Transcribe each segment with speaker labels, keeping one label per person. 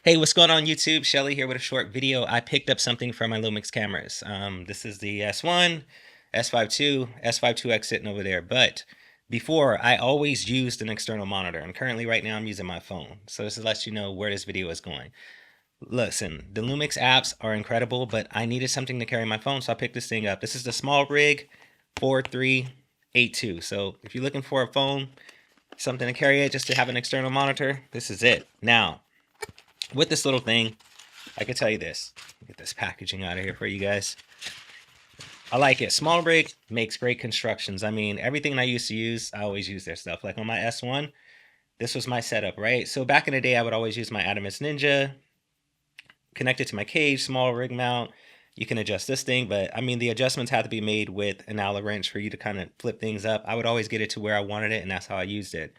Speaker 1: Hey, what's going on YouTube? Shelly here with a short video. I picked up something from my Lumix cameras. This is the S1, S5 II, S5 IIX sitting over there. But before, I always used an external monitor. And currently right now I'm using my phone. So this lets you know where this video is going. Listen, the Lumix apps are incredible, but I needed something to carry my phone, so I picked this thing up. This is the SmallRig 4382. So if you're looking for a phone, something to carry it, just to have an external monitor, this is it. Now, with this little thing, I can tell you this. Get this packaging out of here for you guys. I like it. SmallRig makes great constructions. I mean, everything I used to use, I always use their stuff. Like on my S1, this was my setup, right? So back in the day, I would always use my Adamus Ninja, connect it to my cage, SmallRig mount. You can adjust this thing, but I mean, the adjustments have to be made with an Allen wrench for you to kind of flip things up. I would always get it to where I wanted it, and that's how I used it.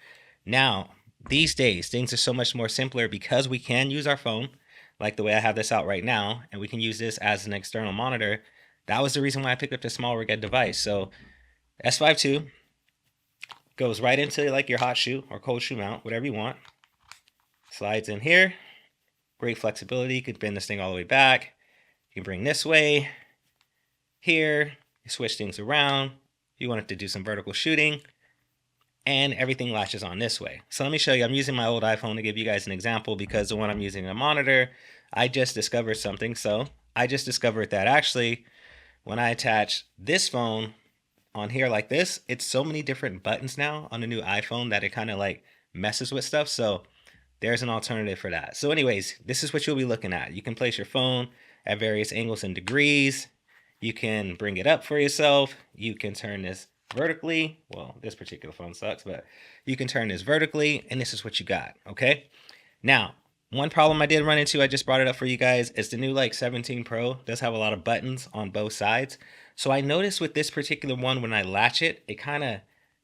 Speaker 1: Now, these days, things are so much more simpler because we can use our phone, like the way I have this out right now, and we can use this as an external monitor. That was the reason why I picked up the SmallRig device. So S5 II goes right into like your hot shoe or cold shoe mount, whatever you want. Slides in here. Great flexibility. You can bend this thing all the way back. You can bring this way. Here, you switch things around. You want it to do some vertical shooting. And everything latches on this way. So let me show you. I'm using my old iPhone to give you guys an example because the one I'm using a monitor, I just discovered something. So I just discovered that actually when I attach this phone on here like this, it's so many different buttons now on the new iPhone that it kind of like messes with stuff. So there's an alternative for that. So anyways, this is what you'll be looking at. You can place your phone at various angles and degrees. You can bring it up for yourself. You can turn this vertically. Well, this particular phone sucks, but you can turn this vertically, and this is what you got, okay? Now, one problem I did run into, I just brought it up for you guys, is the new like 17 Pro does have a lot of buttons on both sides. So I noticed with this particular one, when I latch it, it kind of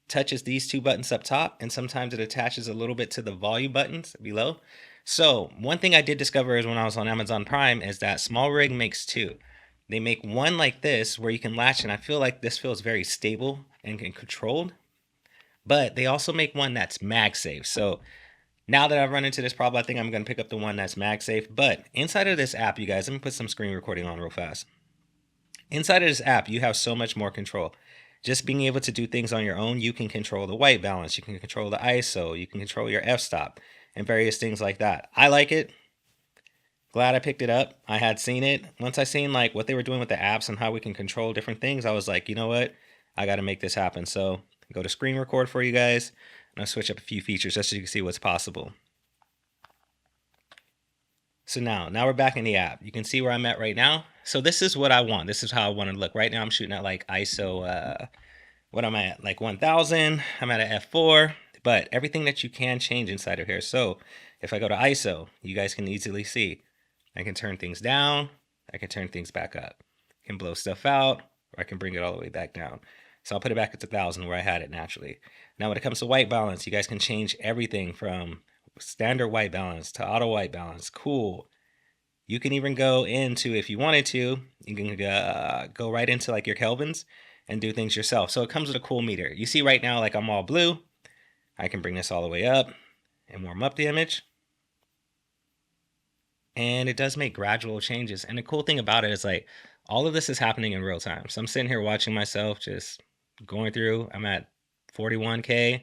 Speaker 1: touches these two buttons up top, and sometimes it attaches a little bit to the volume buttons below. So one thing I did discover is when I was on Amazon Prime is that SmallRig makes two. They make one like this where you can latch, and I feel like this feels very stable and controlled. But they also make one that's MagSafe. So now that I've run into this problem, I think I'm going to pick up the one that's MagSafe. But inside of this app, you guys, let me put some screen recording on real fast. Inside of this app, you have so much more control. Just being able to do things on your own, you can control the white balance, you can control the ISO, you can control your f-stop, and various things like that. I like it. Glad I picked it up. I had seen it. Once I seen like what they were doing with the apps and how we can control different things, I was like, you know what? I got to make this happen. So go to screen record for you guys, and I'll switch up a few features just so you can see what's possible. So now we're back in the app. You can see where I'm at right now. So this is what I want. This is how I want to look. Right now I'm shooting at like ISO, what am I at? Like 1000. I'm at a f4, but everything that you can change inside of here. So if I go to ISO, you guys can easily see I can turn things down. I can turn things back up. I can blow stuff out, or I can bring it all the way back down. So I'll put it back at 1000 where I had it naturally. Now when it comes to white balance, you guys can change everything from standard white balance to auto white balance. Cool. You can even go into, if you wanted to, you can go right into like your kelvins and do things yourself. So it comes with a cool meter. You see right now, like I'm all blue. I can bring this all the way up and warm up the image. And it does make gradual changes. And the cool thing about it is like all of this is happening in real time. So I'm sitting here watching myself just going through. I'm at 41K,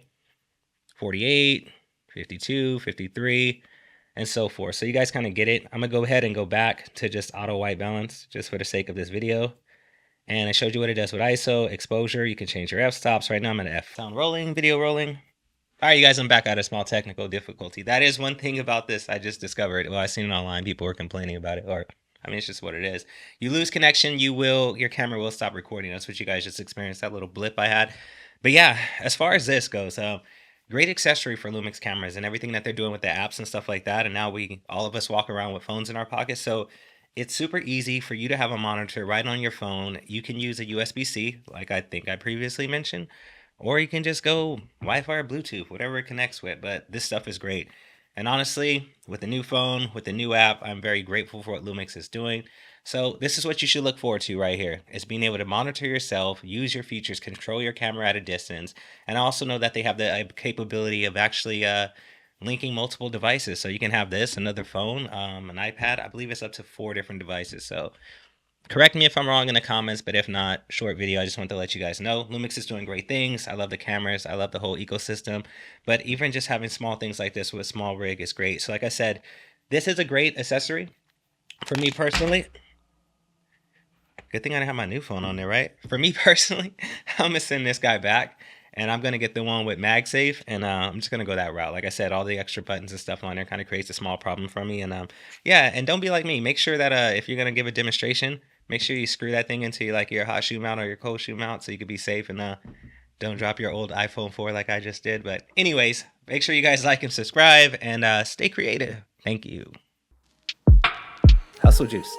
Speaker 1: 48, 52, 53, and so forth. So you guys kind of get it. I'm going to go ahead and go back to just auto white balance just for the sake of this video. And I showed you what it does with ISO, exposure. You can change your f-stops. Right now I'm at F. Sound rolling, video rolling. All right, you guys, I'm back at a small technical difficulty. That is one thing about this I just discovered. Well, I've seen it online. People were complaining about it, or I mean, it's just what it is. You lose connection, your camera will stop recording. That's what you guys just experienced, that little blip I had. But yeah, as far as this goes, great accessory for Lumix cameras and everything that they're doing with the apps and stuff like that. And now all of us walk around with phones in our pockets. So it's super easy for you to have a monitor right on your phone. You can use a USB-C, like I think I previously mentioned, or you can just go Wi-Fi or Bluetooth, whatever it connects with. But this stuff is great. And honestly, with the new phone, with the new app, I'm very grateful for what Lumix is doing. So this is what you should look forward to right here, is being able to monitor yourself, use your features, control your camera at a distance. And I also know that they have the capability of actually linking multiple devices. So you can have this, another phone, an iPad. I believe it's up to 4 different devices. So correct me if I'm wrong in the comments, but if not, short video. I just want to let you guys know Lumix is doing great things. I love the cameras. I love the whole ecosystem. But even just having small things like this with SmallRig is great. So like I said, this is a great accessory for me personally. Good thing I didn't have my new phone on there, right? For me personally, I'm gonna send this guy back, and I'm gonna get the one with MagSafe, and I'm just gonna go that route. Like I said, all the extra buttons and stuff on there kind of creates a small problem for me. And yeah, and don't be like me. Make sure that if you're gonna give a demonstration, make sure you screw that thing into like your hot shoe mount or your cold shoe mount, so you can be safe and don't drop your old iPhone 4 like I just did. But anyways, make sure you guys like and subscribe, and stay creative. Thank you. Hustle juice.